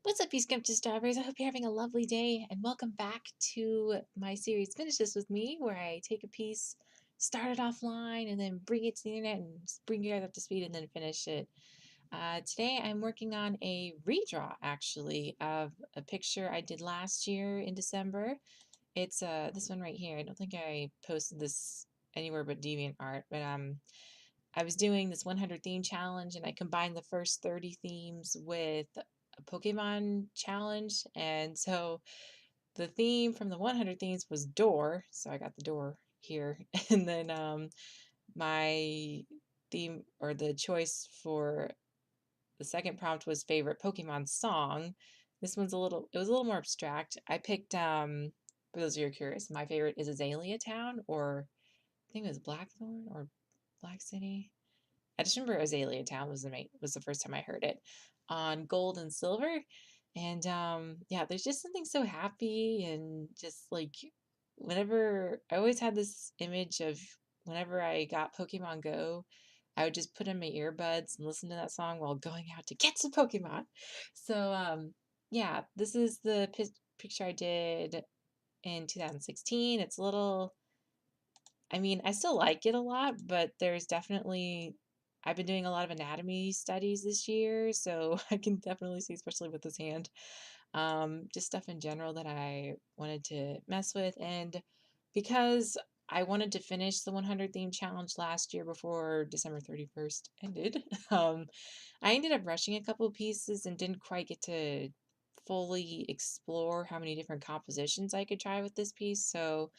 What's up, you scrumptious strawberries? I hope you're having a lovely day, and welcome back to my series Finish This With Me, where I take a piece, start it offline, and then bring it to the internet and bring you guys up to speed and then finish it. Today I'm working on a redraw, actually, of a picture I did last year in December. It's this one right here. I don't think I posted this anywhere but DeviantArt, but I was doing this 100 theme challenge, and I combined the first 30 themes with a Pokemon challenge. And so the theme from the 100 themes was door, so I got the door here. And then my theme, or the choice for the second prompt, was favorite Pokemon song. This one's it was a little more abstract. I picked, for those of you who are curious, my favorite is Azalea Town, or I think it was Blackthorn or Black City. I just remember Azalea Town was the first time I heard it on Gold and Silver. And yeah, there's just something so happy, and just like whenever I always had this image of whenever I got Pokemon Go, I would just put in my earbuds and listen to that song while going out to get some Pokemon. So yeah, this is the picture I did in 2016. It's a little, I mean, I still like it a lot, but there's definitely, I've been doing a lot of anatomy studies this year, so I can definitely see, especially with this hand, just stuff in general that I wanted to mess with. And because I wanted to finish the 100 theme challenge last year before December 31st ended, I ended up rushing a couple of pieces and didn't quite get to fully explore how many different compositions I could try with this piece. So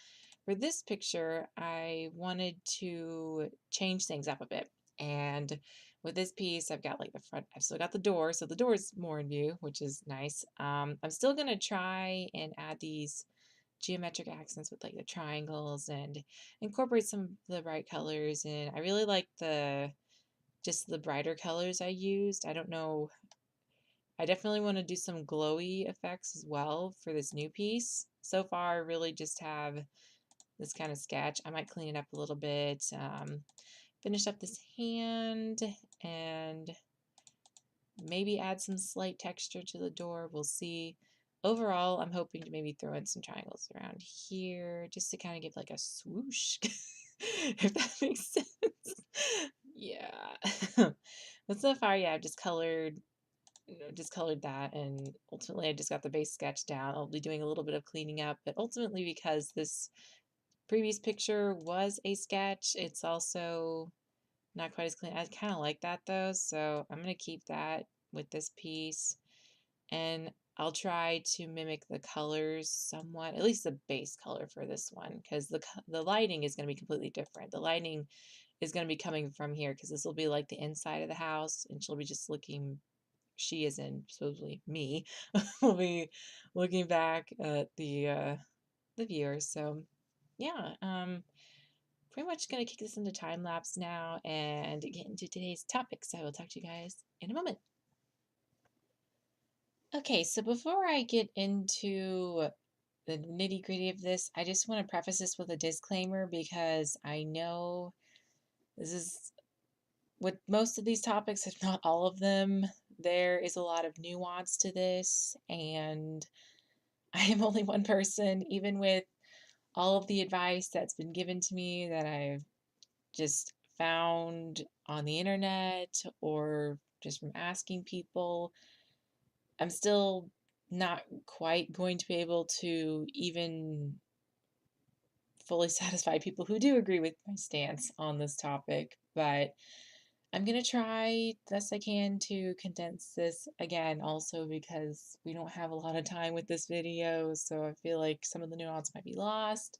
for this picture, I wanted to change things up a bit. And with this piece, I've got like the front, I've still got the door, so the door is more in view, which is nice. I'm still gonna try and add these geometric accents with like the triangles and incorporate some of the bright colors. And I really like just the brighter colors I used. I don't know, I definitely want to do some glowy effects as well for this new piece. So far, I really just have this kind of sketch. I might clean it up a little bit, finish up this hand, and maybe add some slight texture to the door. We'll see. Overall, I'm hoping to maybe throw in some triangles around here just to kind of give like a swoosh, if that makes sense. Yeah. But so far, yeah, I've just colored that, and ultimately I just got the base sketch down. I'll be doing a little bit of cleaning up, but ultimately, because this previous picture was a sketch, it's also not quite as clean. I kind of like that though, so I'm going to keep that with this piece, and I'll try to mimic the colors somewhat, at least the base color for this one, because the lighting is going to be completely different. The lighting is going to be coming from here, because this will be like the inside of the house, and she'll be just looking, she is in supposedly me, will be looking back at the viewers. So yeah, pretty much gonna kick this into time lapse now and get into today's topics. I will talk to you guys in a moment. Okay, so before I get into the nitty gritty of this, I just want to preface this with a disclaimer, because I know this is, with most of these topics, if not all of them, there is a lot of nuance to this, and I am only one person, even with all of the advice that's been given to me that I've just found on the internet or just from asking people. I'm still not quite going to be able to even fully satisfy people who do agree with my stance on this topic, but I'm going to try the best I can to condense this, again, also because we don't have a lot of time with this video, so I feel like some of the nuance might be lost.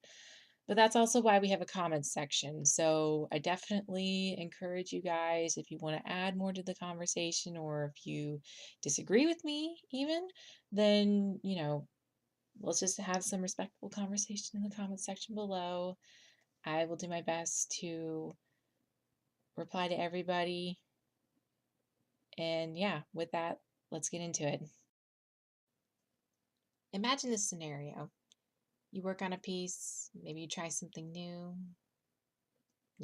But that's also why we have a comments section. So I definitely encourage you guys, if you want to add more to the conversation, or if you disagree with me even, then, let's just have some respectful conversation in the comments section below. I will do my best to reply to everybody. And yeah, with that, let's get into it. Imagine this scenario. You work on a piece, maybe you try something new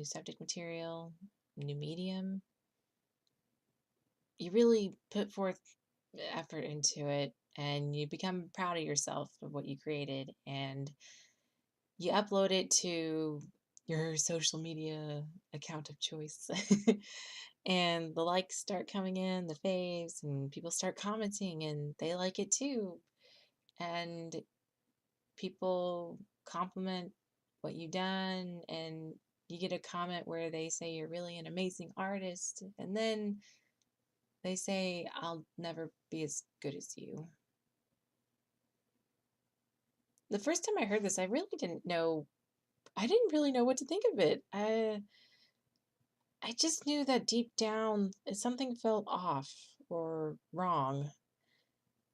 subject material, new medium. You really put forth effort into it, and you become proud of yourself of what you created, and you upload it to your social media account of choice. And the likes start coming in, the faves, and people start commenting and they like it too. And people compliment what you've done, and you get a comment where they say you're really an amazing artist, and then they say, I'll never be as good as you. The first time I heard this, I didn't really know what to think of it. I just knew that deep down something felt off or wrong,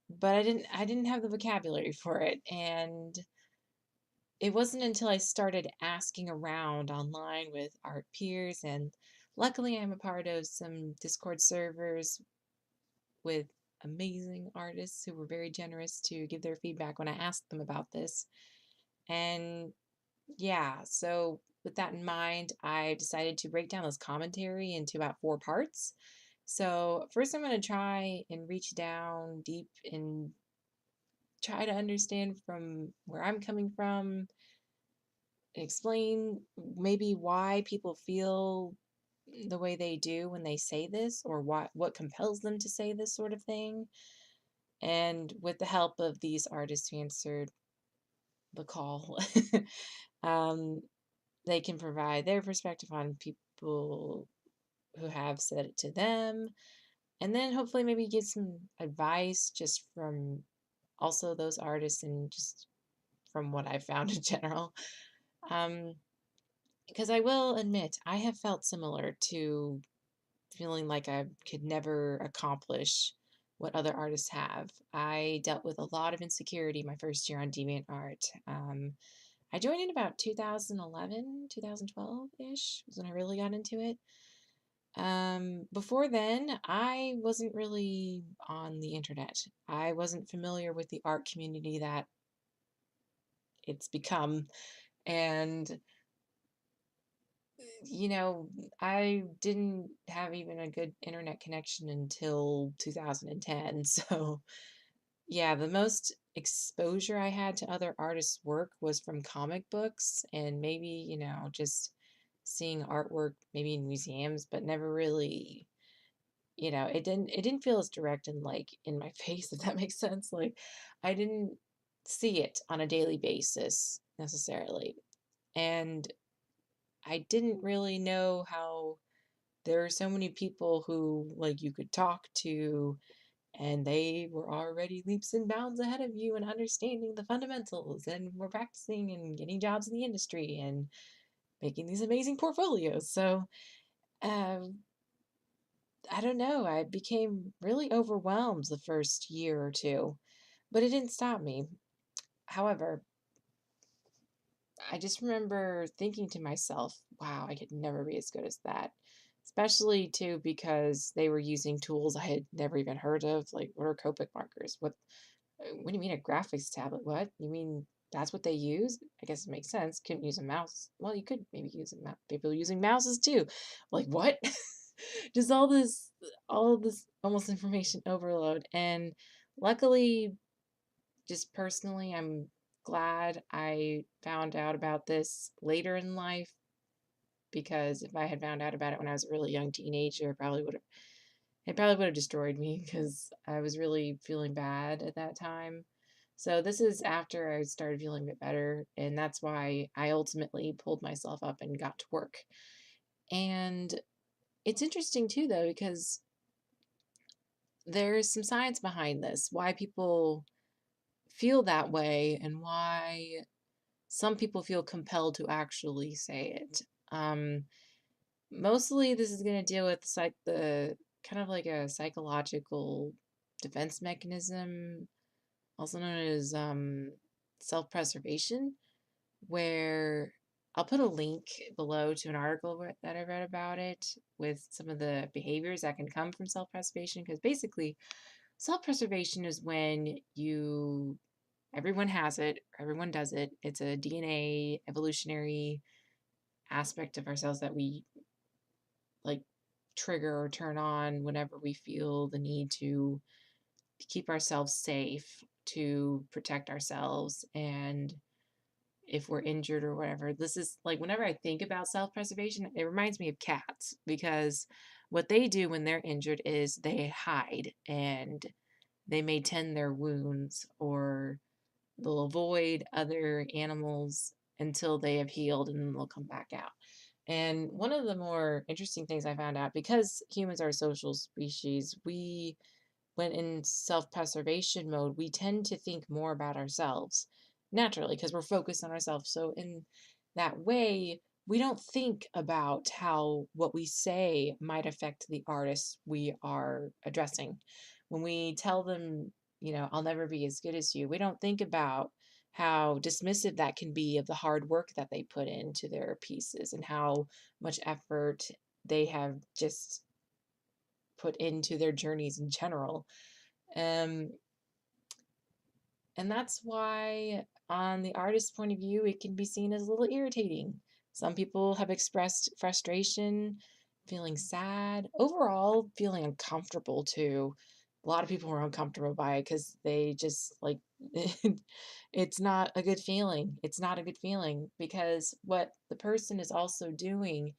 but I didn't have the vocabulary for it. And it wasn't until I started asking around online with art peers, and luckily I'm a part of some Discord servers with amazing artists who were very generous to give their feedback when I asked them about this. And yeah, so with that in mind, I decided to break down this commentary into about 4 parts. So, first, I'm going to try and reach down deep and try to understand from where I'm coming from, explain maybe why people feel the way they do when they say this, or what compels them to say this sort of thing. And with the help of these artists who answered the call, um, they can provide their perspective on people who have said it to them, and then hopefully maybe get some advice just from also those artists and just from what I've found in general. Um, because I will admit, I have felt similar to feeling like I could never accomplish what other artists have. I dealt with a lot of insecurity my first year on DeviantArt. I joined in about 2011, 2012-ish was when I really got into it. Before then, I wasn't really on the internet. I wasn't familiar with the art community that it's become. And, you know, I didn't have even a good internet connection until 2010. So, yeah, the most exposure I had to other artists' work was from comic books and maybe, just seeing artwork maybe in museums, but never really, it didn't feel as direct and like in my face, if that makes sense. Like I didn't see it on a daily basis necessarily. And I didn't really know how there are so many people who like you could talk to and they were already leaps and bounds ahead of you in understanding the fundamentals and were practicing and getting jobs in the industry and making these amazing portfolios. So, um, I don't know, I became really overwhelmed the first year or two, but it didn't stop me. However, I just remember thinking to myself, wow, I could never be as good as that. Especially too because they were using tools I had never even heard of, like what are Copic markers? What do you mean a graphics tablet? What? You mean that's what they use? I guess it makes sense. Couldn't use a mouse. Well, you could maybe use a mouse. People using mouses too. Like what? Just all this almost information overload. And luckily, just personally, I'm glad I found out about this later in life, because if I had found out about it when I was a really young teenager, it probably would have destroyed me because I was really feeling bad at that time. So this is after I started feeling a bit better, and that's why I ultimately pulled myself up and got to work. And it's interesting too, though, because there's some science behind this, why people feel that way and why some people feel compelled to actually say it. Um, Mostly this is going to deal with the kind of like a psychological defense mechanism, also known as self-preservation, where I'll put a link below to an article that I read about it with some of the behaviors that can come from self-preservation. Because basically, self-preservation is when everyone has it, everyone does it. It's a DNA evolutionary aspect of ourselves that we like trigger or turn on whenever we feel the need to keep ourselves safe, to protect ourselves, and if we're injured or whatever. This is like whenever I think about self-preservation, it reminds me of cats because what they do when they're injured is they hide and they may tend their wounds, or they'll avoid other animals until they have healed, and then they'll come back out. And one of the more interesting things I found out, because humans are a social species, when in self-preservation mode, we tend to think more about ourselves naturally because we're focused on ourselves. So in that way, we don't think about how what we say might affect the artists we are addressing. When we tell them, I'll never be as good as you, we don't think about how dismissive that can be of the hard work that they put into their pieces and how much effort they have just put into their journeys in general. Um, and that's why, on the artist's point of view, it can be seen as a little irritating. Some people have expressed frustration, feeling sad, overall feeling uncomfortable too. A lot of people are uncomfortable by it because they just like it's not a good feeling. It's not a good feeling because what the person is also doing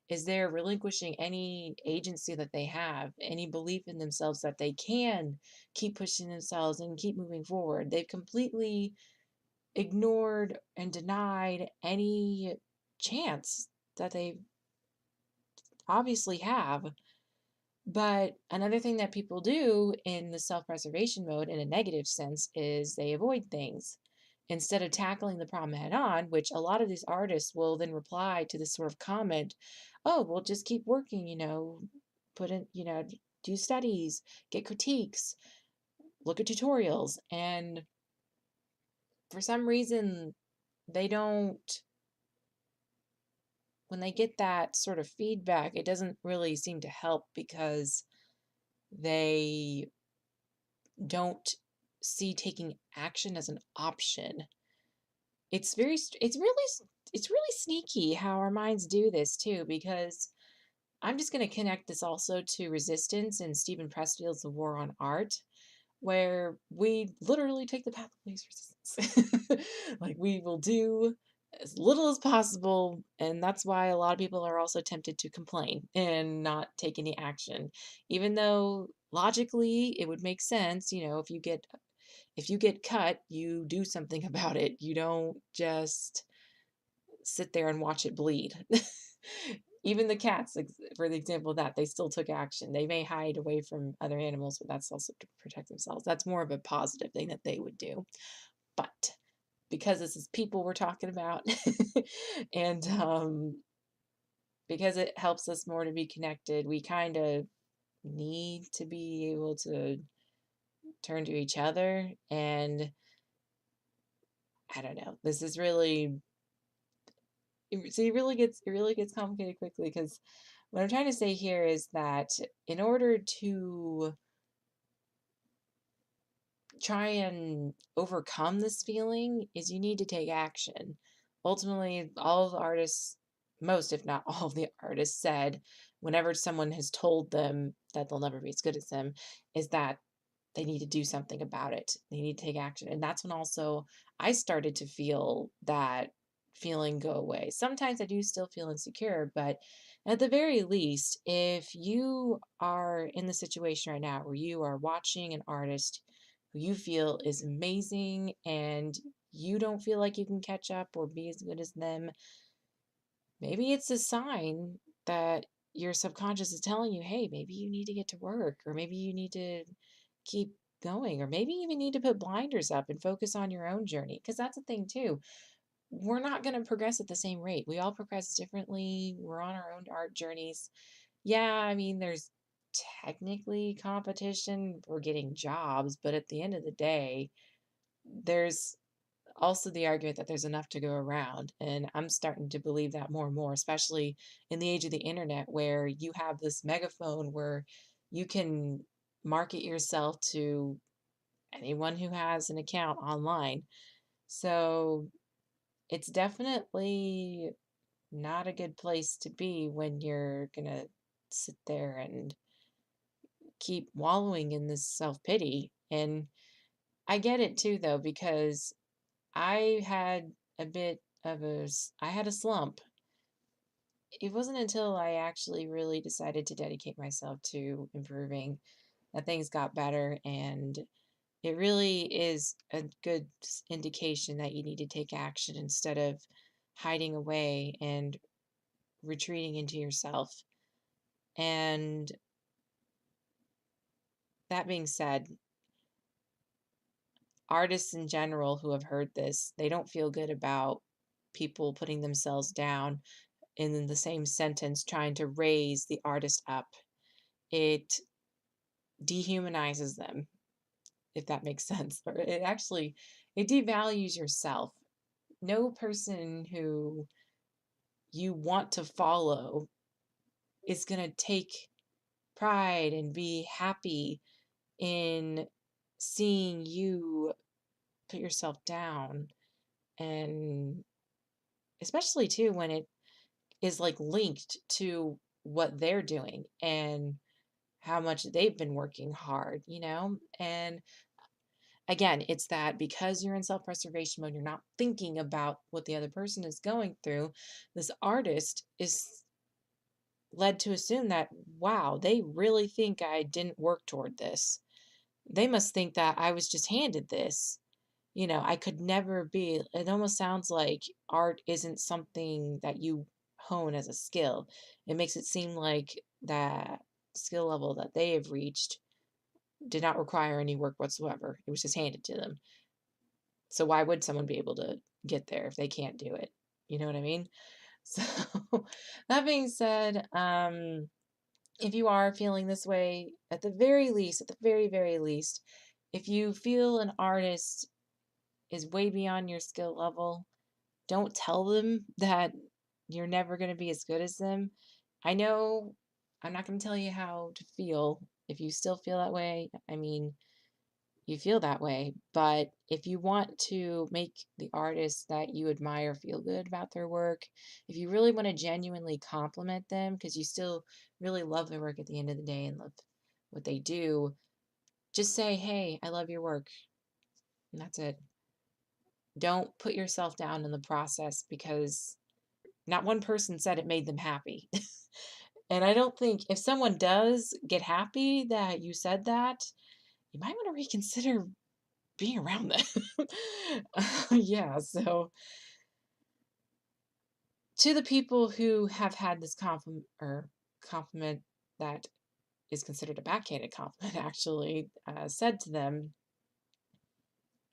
is they're relinquishing any agency that they have, any belief in themselves that they can keep pushing themselves and keep moving forward. They've completely ignored and denied any chance that they obviously have. But another thing that people do in the self preservation mode in a negative sense is they avoid things. Instead of tackling the problem head on, which a lot of these artists will then reply to this sort of comment, oh, well, just keep working, put in, do studies, get critiques, look at tutorials. And for some reason, they don't, when they get that sort of feedback, it doesn't really seem to help because they don't see taking action as an option. It's really sneaky how our minds do this too, because I'm just going to connect this also to Resistance and Stephen Pressfield's The War on Art, where we literally take the path of least resistance. Like we will do as little as possible, and that's why a lot of people are also tempted to complain and not take any action, even though logically it would make sense. If you get cut, you do something about it. You don't just sit there and watch it bleed. Even the cats, for the example of that, they still took action. They may hide away from other animals, but that's also to protect themselves. That's more of a positive thing that they would do. But because this is people we're talking about, and because it helps us more to be connected, we kind of need to be able to turn to each other. And I don't know. This is really it really gets complicated quickly, because what I'm trying to say here is that in order to try and overcome this feeling is you need to take action. Ultimately, all of the artists, most if not all of the artists, said whenever someone has told them that they'll never be as good as them, is that they need to do something about it. They need to take action. And that's when also I started to feel that feeling go away. Sometimes I do still feel insecure, but at the very least, if you are in the situation right now where you are watching an artist who you feel is amazing and you don't feel like you can catch up or be as good as them, maybe it's a sign that your subconscious is telling you, hey, maybe you need to get to work, or maybe you need to keep going, or maybe you even need to put blinders up and focus on your own journey. Because that's the thing, too. We're not going to progress at the same rate. We all progress differently. We're on our own art journeys. Yeah, I mean, there's technically competition for getting jobs, but at the end of the day, there's also the argument that there's enough to go around. And I'm starting to believe that more and more, especially in the age of the internet, where you have this megaphone where you can market yourself to anyone who has an account online. So it's definitely not a good place to be when you're going to sit there and keep wallowing in this self pity. And I get it too, though, because I had I had a slump. It wasn't until I actually really decided to dedicate myself to improving that things got better. And it really is a good indication that you need to take action instead of hiding away and retreating into yourself. And that being said, artists in general who have heard this, they don't feel good about people putting themselves down in the same sentence trying to raise the artist up. It dehumanizes them, if that makes sense. Or it devalues yourself. No person who you want to follow is going to take pride and be happy in seeing you put yourself down. And especially too when it is like linked to what they're doing and how much they've been working hard, you know? And again, it's that because you're in self preservation mode, you're not thinking about what the other person is going through. This artist is led to assume that, wow, they really think I didn't work toward this. They must think that I was just handed this. I could never be. It almost sounds like art isn't something that you hone as a skill. It makes it seem like that skill level that they have reached did not require any work whatsoever. It was just handed to them. So why would someone be able to get there if they can't do it? You know what I mean? So that being said, if you are feeling this way, at the very least, at the very, very least, if you feel an artist is way beyond your skill level, don't tell them that you're never going to be as good as them. I know I'm not going to tell you how to feel. If you still feel that way, I mean, you feel that way. But if you want to make the artists that you admire feel good about their work, if you really want to genuinely compliment them because you still really love their work at the end of the day and love what they do, just say, hey, I love your work. And that's it. Don't put yourself down in the process because not one person said it made them happy. And I don't think if someone does get happy that you said that, you might want to reconsider being around them. Yeah, so to the people who have had this compliment that is considered a backhanded compliment, actually said to them,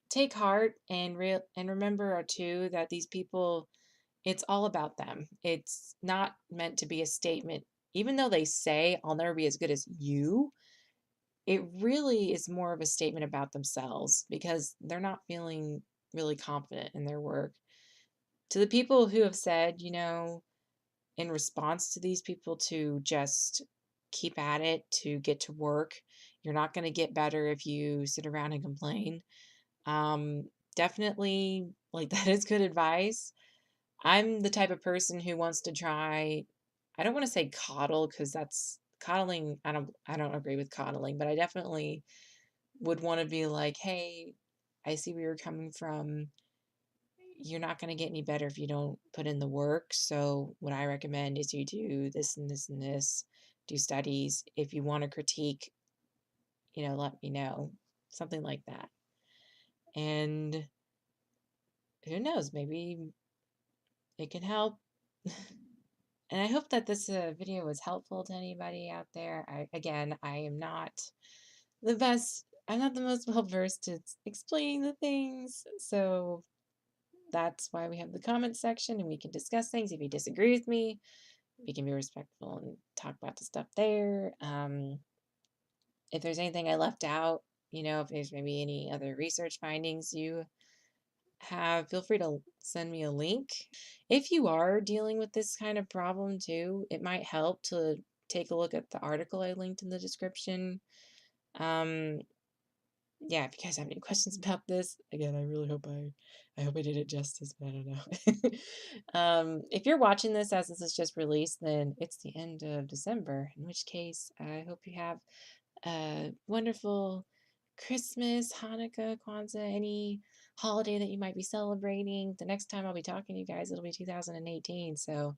take heart and remember too that these people, it's all about them. It's not meant to be a statement. Even though they say, I'll never be as good as you, it really is more of a statement about themselves because they're not feeling really confident in their work. To the people who have said, in response to these people to just keep at it, to get to work, you're not going to get better if you sit around and complain. Um, Definitely, like, that is good advice. I'm the type of person who wants to try, I don't want to say coddle because that's coddling. I don't agree with coddling, but I definitely would want to be like, hey, I see where you're coming from. You're not going to get any better if you don't put in the work. So what I recommend is you do this and this and this, do studies. If you want to critique, let me know. Something like that. And who knows, maybe it can help. And I hope that this video was helpful to anybody out there. I am not the best, I'm not the most well versed to explain the things. So that's why we have the comment section and we can discuss things. If you disagree with me, we can be respectful and talk about the stuff there. If there's anything I left out, if there's maybe any other research findings you have, feel free to send me a link. If you are dealing with this kind of problem too, it might help to take a look at the article I linked in the description. Yeah, if you guys have any questions about this, again, I really hope I did it justice, but I don't know. If you're watching this as this is just released, then it's the end of December, in which case I hope you have a wonderful Christmas, Hanukkah, Kwanzaa, any holiday that you might be celebrating. The next time I'll be talking to you guys, it'll be 2018. So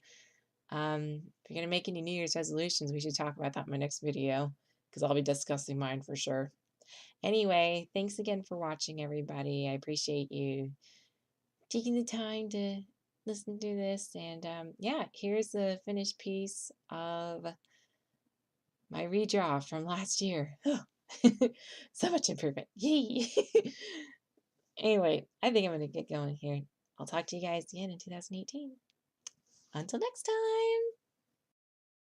if you're going to make any New Year's resolutions, we should talk about that in my next video because I'll be discussing mine for sure. Anyway, thanks again for watching, everybody. I appreciate you taking the time to listen to this. And yeah, here's the finished piece of my redraw from last year. So much improvement. Yay! Anyway, I think I'm going to get going here. I'll talk to you guys again in 2018. Until next time.